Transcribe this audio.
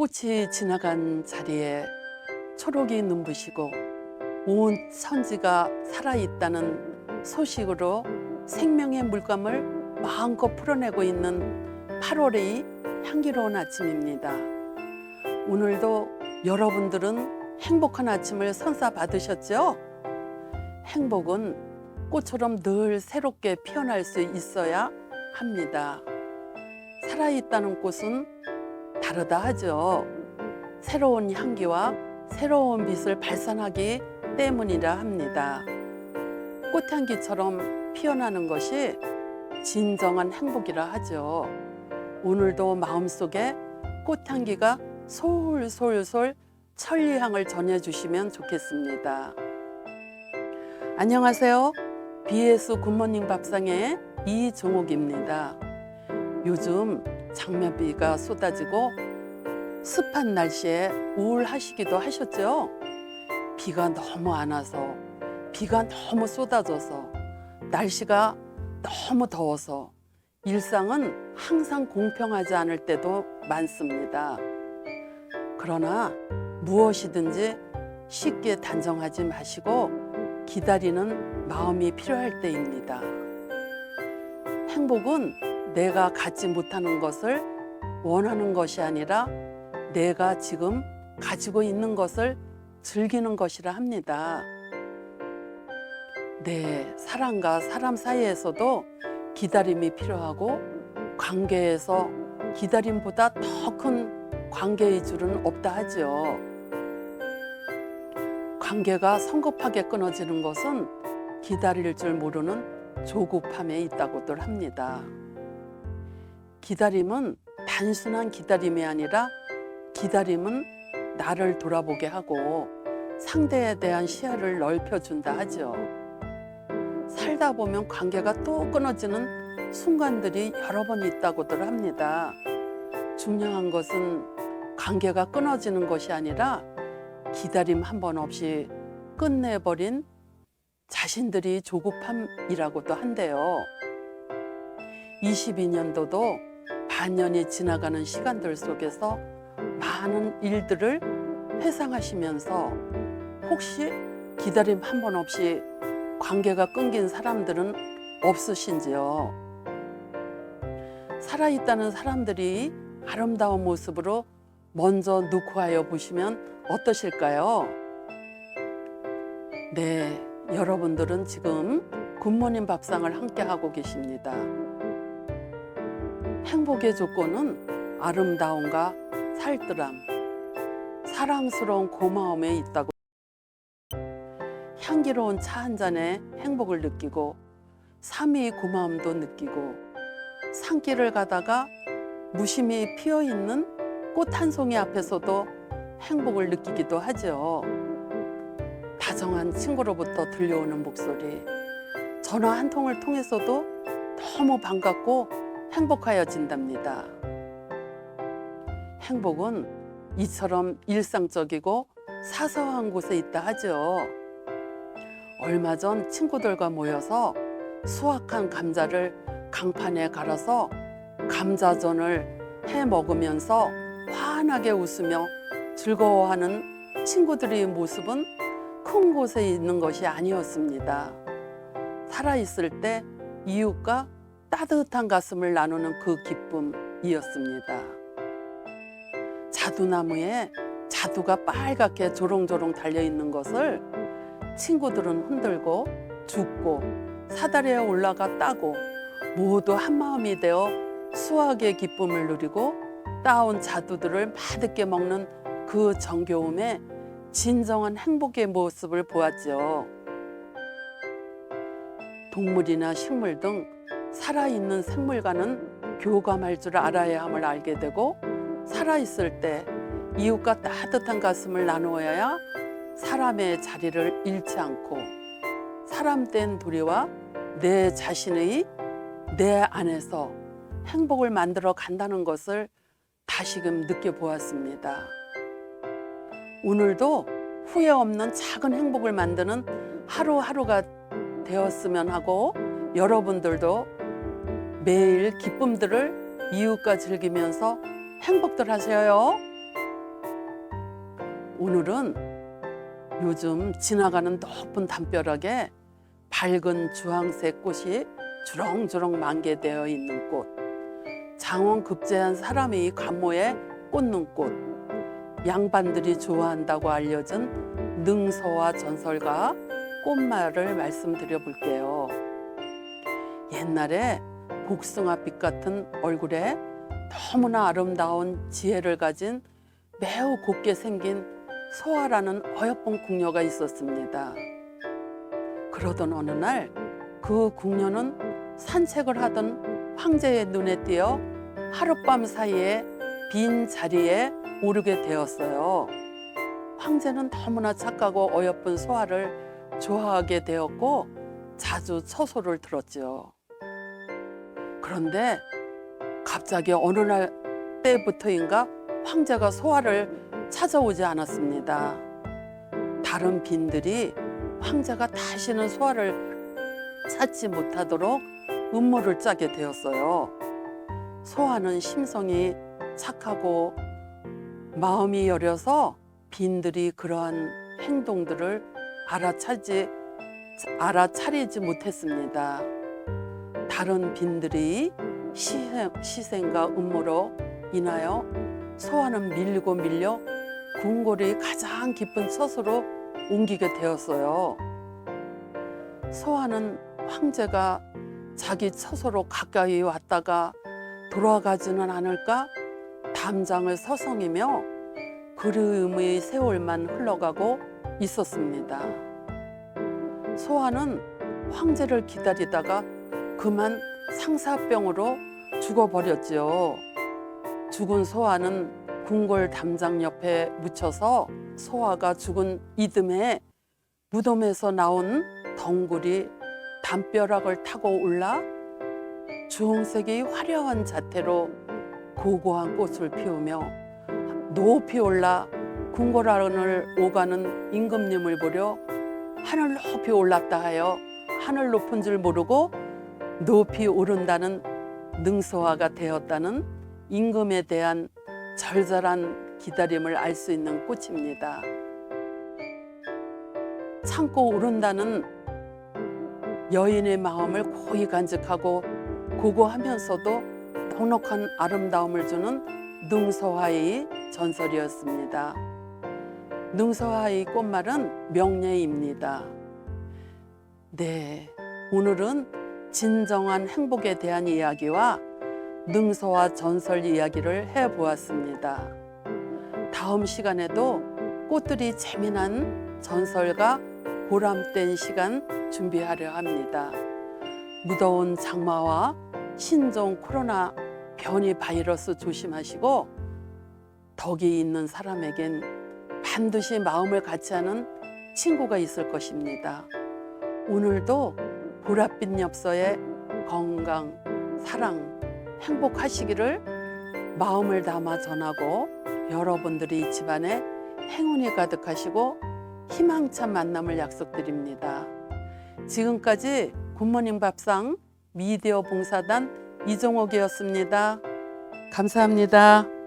꽃이 지나간 자리에 초록이 눈부시고 온 천지가 살아있다는 소식으로 생명의 물감을 마음껏 풀어내고 있는 8월의 향기로운 아침입니다. 오늘도 여러분들은 행복한 아침을 선사받으셨죠? 행복은 꽃처럼 늘 새롭게 피어날 수 있어야 합니다. 살아있다는 꽃은 다르다 하죠. 새로운 향기와 새로운 빛을 발산하기 때문이라 합니다. 꽃향기처럼 피어나는 것이 진정한 행복이라 하죠. 오늘도 마음속에 꽃향기가 솔솔솔 천리향을 전해주시면 좋겠습니다. 안녕하세요. BS 굿모닝 밥상의 이종옥입니다. 요즘 장맛비가 쏟아지고 습한 날씨에 우울하시기도 하셨죠? 비가 너무 안 와서, 비가 너무 쏟아져서, 날씨가 너무 더워서 일상은 항상 공평하지 않을 때도 많습니다. 그러나 무엇이든지 쉽게 단정하지 마시고 기다리는 마음이 필요할 때입니다. 행복은 내가 갖지 못하는 것을 원하는 것이 아니라 내가 지금 가지고 있는 것을 즐기는 것이라 합니다. 네, 사람과 사람 사이에서도 기다림이 필요하고 관계에서 기다림보다 더 큰 관계의 줄은 없다 하죠. 관계가 성급하게 끊어지는 것은 기다릴 줄 모르는 조급함에 있다고들 합니다. 기다림은 단순한 기다림이 아니라 기다림은 나를 돌아보게 하고 상대에 대한 시야를 넓혀준다 하죠. 살다 보면 관계가 또 끊어지는 순간들이 여러 번 있다고들 합니다. 중요한 것은 관계가 끊어지는 것이 아니라 기다림 한 번 없이 끝내버린 자신들이 조급함이라고도 한대요. 22년도도 반년이 지나가는 시간들 속에서 많은 일들을 회상하시면서 혹시 기다림 한 번 없이 관계가 끊긴 사람들은 없으신지요? 살아있다는 사람들이 아름다운 모습으로 먼저 노크하여 보시면 어떠실까요? 네, 여러분들은 지금 굿모닝 밥상을 함께 하고 계십니다. 행복의 조건은 아름다움과 살뜰함, 사랑스러운 고마움에 있다고. 향기로운 차 한 잔에 행복을 느끼고 삶의 고마움도 느끼고 산길을 가다가 무심히 피어있는 꽃 한 송이 앞에서도 행복을 느끼기도 하죠. 다정한 친구로부터 들려오는 목소리, 전화 한 통을 통해서도 너무 반갑고 행복하여진답니다. 행복은 이처럼 일상적이고 사소한 곳에 있다 하죠. 얼마 전 친구들과 모여서 수확한 감자를 강판에 갈아서 감자전을 해 먹으면서 환하게 웃으며 즐거워하는 친구들의 모습은 큰 곳에 있는 것이 아니었습니다. 살아있을 때 이웃과 따뜻한 가슴을 나누는 그 기쁨이었습니다. 자두나무에 자두가 빨갛게 조롱조롱 달려있는 것을 친구들은 흔들고 줍고 사다리에 올라가 따고 모두 한마음이 되어 수확의 기쁨을 누리고 따온 자두들을 맛있게 먹는 그 정겨움에 진정한 행복의 모습을 보았죠. 동물이나 식물 등 살아있는 생물과는 교감할 줄 알아야 함을 알게 되고 살아있을 때 이웃과 따뜻한 가슴을 나누어야 사람의 자리를 잃지 않고 사람된 도리와 내 자신의 내 안에서 행복을 만들어 간다는 것을 다시금 느껴보았습니다. 오늘도 후회 없는 작은 행복을 만드는 하루하루가 되었으면 하고 여러분들도 매일 기쁨들을 이웃과 즐기면서 행복들 하세요. 오늘은 요즘 지나가는 높은 담벼락에 밝은 주황색 꽃이 주렁주렁 만개되어 있는 꽃, 장원급제한 사람의 관모에 꽂는 꽃, 양반들이 좋아한다고 알려진 능서와 전설과 꽃말을 말씀드려 볼게요. 옛날에 복숭아빛 같은 얼굴에 너무나 아름다운 지혜를 가진 매우 곱게 생긴 소아라는 어여쁜 궁녀가 있었습니다. 그러던 어느 날 그 궁녀는 산책을 하던 황제의 눈에 띄어 하룻밤 사이에 빈 자리에 오르게 되었어요. 황제는 너무나 착하고 어여쁜 소아를 좋아하게 되었고 자주 처소를 들었죠. 그런데 갑자기 어느 날 때부터인가 황제가 소아를 찾아오지 않았습니다. 다른 빈들이 황제가 다시는 소아를 찾지 못하도록 음모를 짜게 되었어요. 소아는 심성이 착하고 마음이 여려서 빈들이 그러한 행동들을 알아차리지 못했습니다. 다른 빈들이 시생과 음모로 인하여 소아는 밀리고 밀려 궁궐의 가장 깊은 처소로 옮기게 되었어요. 소아는 황제가 자기 처소로 가까이 왔다가 돌아가지는 않을까 담장을 서성이며 그리움의 세월만 흘러가고 있었습니다. 소아는 황제를 기다리다가 그만 상사병으로 죽어버렸지요. 죽은 소아는 궁궐 담장 옆에 묻혀서 소아가 죽은 이듬해 무덤에서 나온 덩굴이 담벼락을 타고 올라 주홍색의 화려한 자태로 고고한 꽃을 피우며 높이 올라 궁궐 안을 오가는 임금님을 보려 하늘 높이 올랐다 하여 하늘 높은 줄 모르고 높이 오른다는 능소화가 되었다는 임금에 대한 절절한 기다림을 알 수 있는 꽃입니다. 참고 오른다는 여인의 마음을 고이 간직하고 고고하면서도 넉넉한 아름다움을 주는 능소화의 전설이었습니다. 능소화의 꽃말은 명예입니다. 네, 오늘은 진정한 행복에 대한 이야기와 능소화 전설 이야기를 해보았습니다. 다음 시간에도 꽃들이 재미난 전설과 보람된 시간 준비하려 합니다. 무더운 장마와 신종 코로나 변이 바이러스 조심하시고 덕이 있는 사람에겐 반드시 마음을 같이 하는 친구가 있을 것입니다. 오늘도 보랏빛 엽서의 건강, 사랑, 행복하시기를 마음을 담아 전하고 여러분들이 집안에 행운이 가득하시고 희망찬 만남을 약속드립니다. 지금까지 굿모닝 밥상 미디어 봉사단 이종옥이었습니다. 감사합니다.